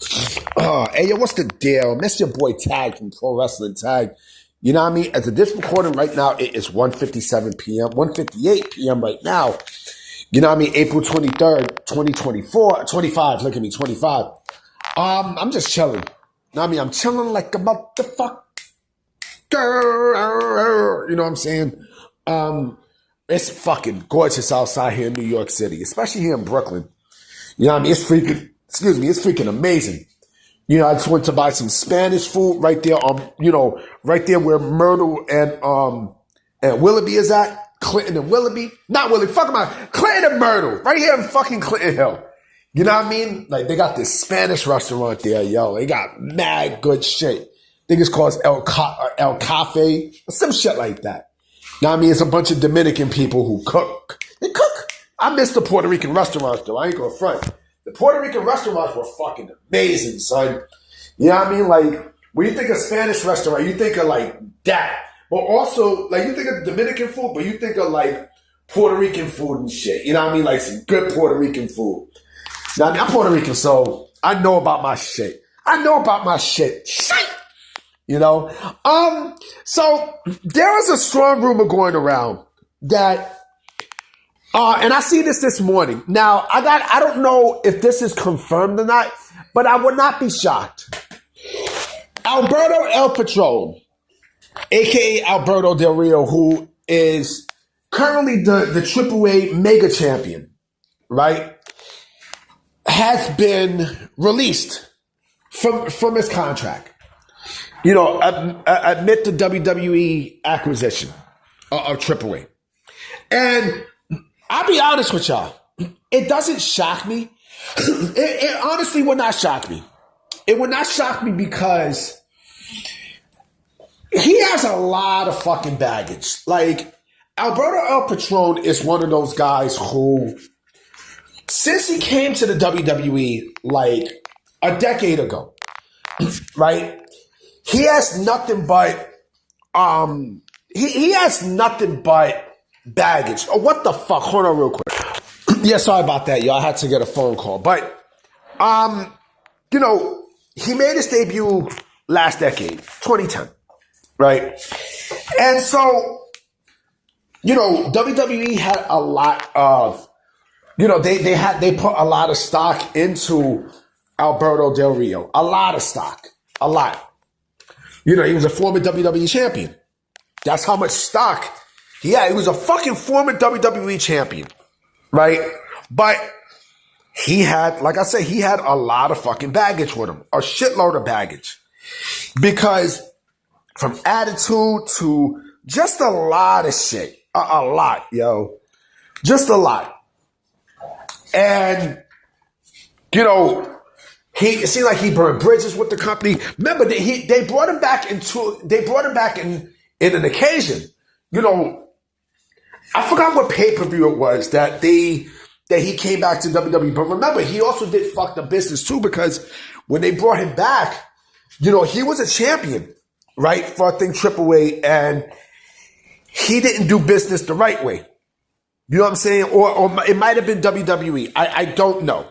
Hey, yo, what's the deal? That's your boy Tag from Pro Wrestling Tag. You know what I mean? As of this recording right now, it is 1:57 p.m., 1:58 p.m. right now. You know what I mean? April 23rd, 2024, 25, look at me, 25. I'm just chilling. You know what I mean? I'm chilling like a motherfucker. You know what I'm saying? It's fucking gorgeous outside here in New York City, especially here in Brooklyn. You know what I mean? It's freaking amazing. You know, I just went to buy some Spanish food right there right there where Myrtle and Willoughby is at. Clinton and Willoughby. Not Willoughby, fuck my Clinton and Myrtle. Right here in fucking Clinton Hill. You know what I mean? Like, they got this Spanish restaurant there, yo. They got mad good shit. I think it's called El Cafe or some shit like that. You know what I mean? It's a bunch of Dominican people who cook. They cook. I miss the Puerto Rican restaurants, though. I ain't gonna front. The Puerto Rican restaurants were fucking amazing, son. You know what I mean? Like, when you think of Spanish restaurant, you think of like that. But also, like, you think of Dominican food, but you think of like Puerto Rican food and shit. You know what I mean? Like some good Puerto Rican food. Now, I mean, I'm Puerto Rican, so I know about my shit. Shit. You know? So there is a strong rumor going around that and I see this morning. Now, I don't know if this is confirmed or not, but I would not be shocked. Alberto El Patron, a.k.a. Alberto Del Rio, who is currently the AAA Mega Champion, right, has been released from his contract. You know, amid the WWE acquisition of AAA. And I'll be honest with y'all. It doesn't shock me. It honestly would not shock me. It would not shock me because he has a lot of fucking baggage. Like, Alberto El Patron is one of those guys who, since he came to the WWE like a decade ago, right? He has nothing but he has nothing but baggage. Oh, what the fuck? Hold on real quick. Yeah, sorry about that, yo. I had to get a phone call. But, you know, he made his debut last decade, 2010, right? And so, you know, WWE had a lot of, you know, they put a lot of stock into Alberto Del Rio. A lot of stock. A lot. You know, he was a former WWE champion. That's how much stock. Yeah, he was a fucking former WWE champion, right? But he had, like I said, he had a lot of fucking baggage with him, a shitload of baggage. Because from attitude to just a lot of shit, a lot, yo. Just a lot. And, you know, it seemed like he burned bridges with the company. Remember, they brought him back in an occasion. You know, I forgot what pay-per-view it was that he came back to WWE. But remember, he also did fuck the business too, because when they brought him back, you know, he was a champion, right? For I think AAA, and he didn't do business the right way. You know what I'm saying? Or it might have been WWE. I don't know.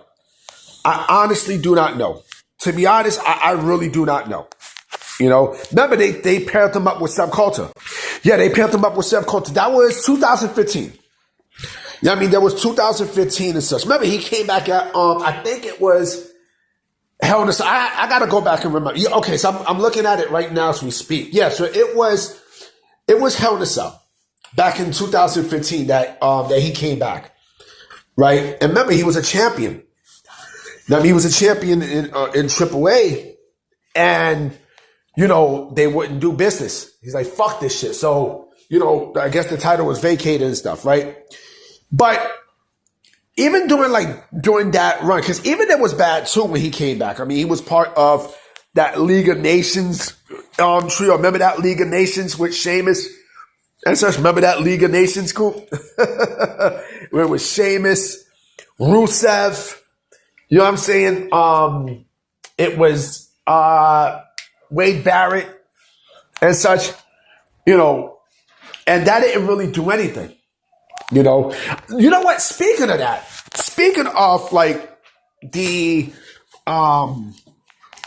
I honestly do not know. To be honest, I really do not know. You know, remember they paired him up with Seb Coulter. Yeah, they paired him up with Seb Coulter. That was 2015. Yeah, I mean, that was 2015 and such. Remember, he came back at, I think it was Hell in a Cell. I gotta go back and remember. Yeah, okay, so I'm looking at it right now as we speak. Yeah, so it was Hell in a Cell back in 2015 that he came back, right? And remember, he was a champion. Now, he was a champion in AAA, and, you know, they wouldn't do business. He's like, fuck this shit. So, you know, I guess the title was vacated and stuff, right? But even during that run, because even it was bad too when he came back. I mean, he was part of that League of Nations trio. Remember that League of Nations with Sheamus and such? Remember that League of Nations group? Where it was Sheamus, Rusev, you know what I'm saying? It was Wade Barrett and such, you know, and that didn't really do anything. You know what? Speaking of that, speaking of like the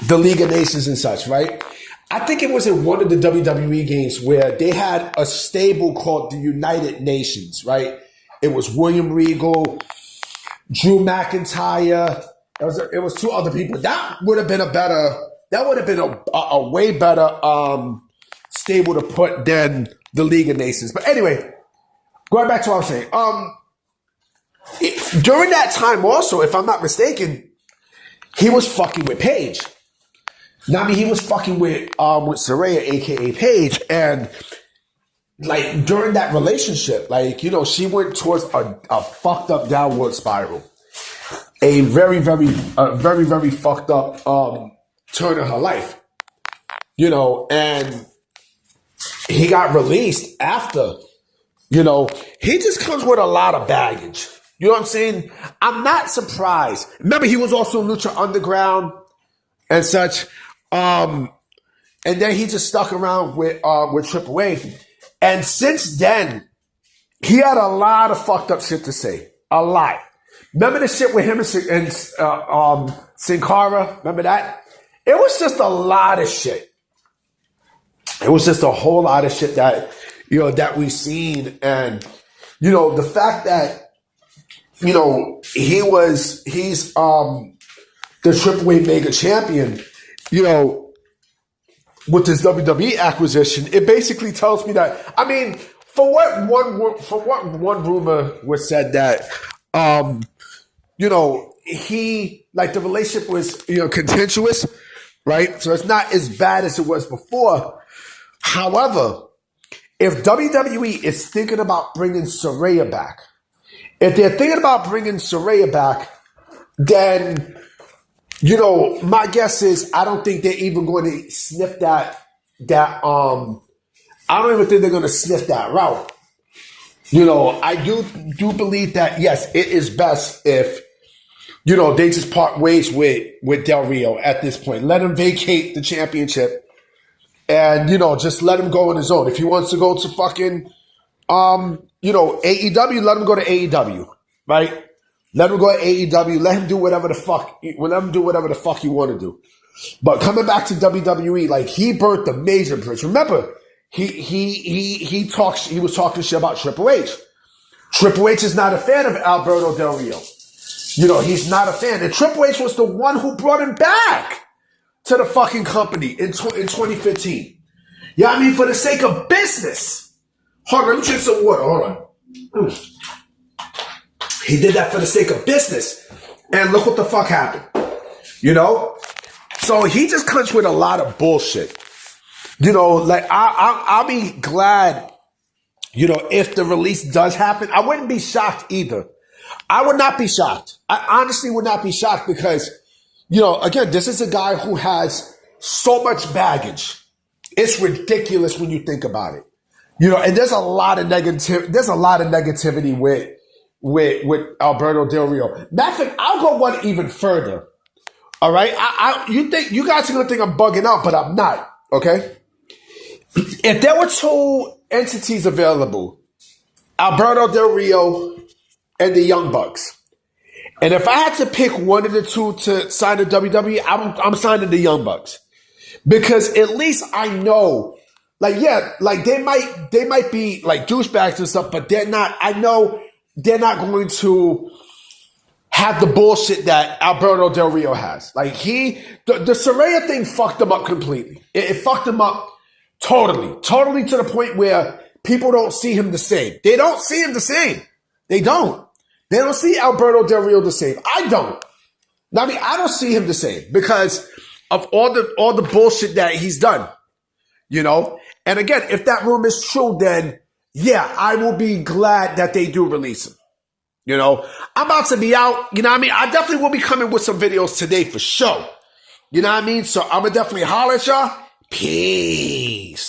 the League of Nations and such, right? I think it was in one of the WWE games where they had a stable called the United Nations, right? It was William Regal, Drew McIntyre. It was two other people. That would have been a way better stable to put than the League of Nations. But anyway, going back to what I was saying. During that time also, if I'm not mistaken, he was fucking with Paige. Now, I mean, he was fucking with Saraya, aka Paige, and like during that relationship, like, you know, she went towards a fucked up downward spiral. A very, very fucked up turn in her life. You know, and he got released after. You know, he just comes with a lot of baggage. You know what I'm saying? I'm not surprised. Remember, he was also Lucha Underground and such. And then he just stuck around with AAA. And since then, he had a lot of fucked up shit to say. A lot. Remember the shit with him and Sin Cara? Remember that? It was just a lot of shit. It was just a whole lot of shit that, you know, that we've seen. And, you know, the fact that, you know, he's the AAA Mega Champion, you know, with this WWE acquisition, it basically tells me that, I mean, for what one rumor was said that, you know, the relationship was, you know, contentious, right? So it's not as bad as it was before. However, if WWE is thinking about bringing Saraya back, then, you know, my guess is I don't think they're even going to sniff that I don't even think they're going to sniff that route. You know, I do believe that, yes, it is best if, you know, they just part ways with Del Rio at this point. Let him vacate the championship and, you know, just let him go on his own. If he wants to go to fucking, you know, AEW, let him go to AEW, right? Let him go to AEW. Let him do whatever the fuck he want to do. But coming back to WWE, like, he birthed a major bridge. Remember, he was talking shit about Triple H. Triple H is not a fan of Alberto Del Rio. You know, he's not a fan. And Triple H was the one who brought him back to the fucking company in 2015. Yeah, I mean, for the sake of business. Hold on, let me drink some water. Hold on. He did that for the sake of business. And look what the fuck happened. You know? So he just comes with a lot of bullshit. You know, like, I'll be glad, you know, if the release does happen. I wouldn't be shocked either. I would not be shocked. I honestly would not be shocked because, you know, again, this is a guy who has so much baggage. It's ridiculous when you think about it. You know, and there's a lot of negativity with Alberto Del Rio. Matter of fact, I'll go one even further. All right? You guys are going to think I'm bugging out, but I'm not. Okay? If there were two entities available, Alberto Del Rio and the Young Bucks, and if I had to pick one of the two to sign to WWE, I'm signing the Young Bucks. Because at least I know, like, yeah, like they might be like douchebags and stuff, but I know they're not going to have the bullshit that Alberto Del Rio has. Like the Saraya thing fucked him up completely. It fucked him up totally to the point where people don't see him the same. They don't see him the same. They don't see Alberto Del Rio the same. I don't. I mean, I don't see him the same because of all the bullshit that he's done, you know? And again, if that rumor is true, then yeah, I will be glad that they do release him. You know, I'm about to be out, you know what I mean? I definitely will be coming with some videos today for sure. You know what I mean? So I'm gonna definitely holler at y'all. Peace.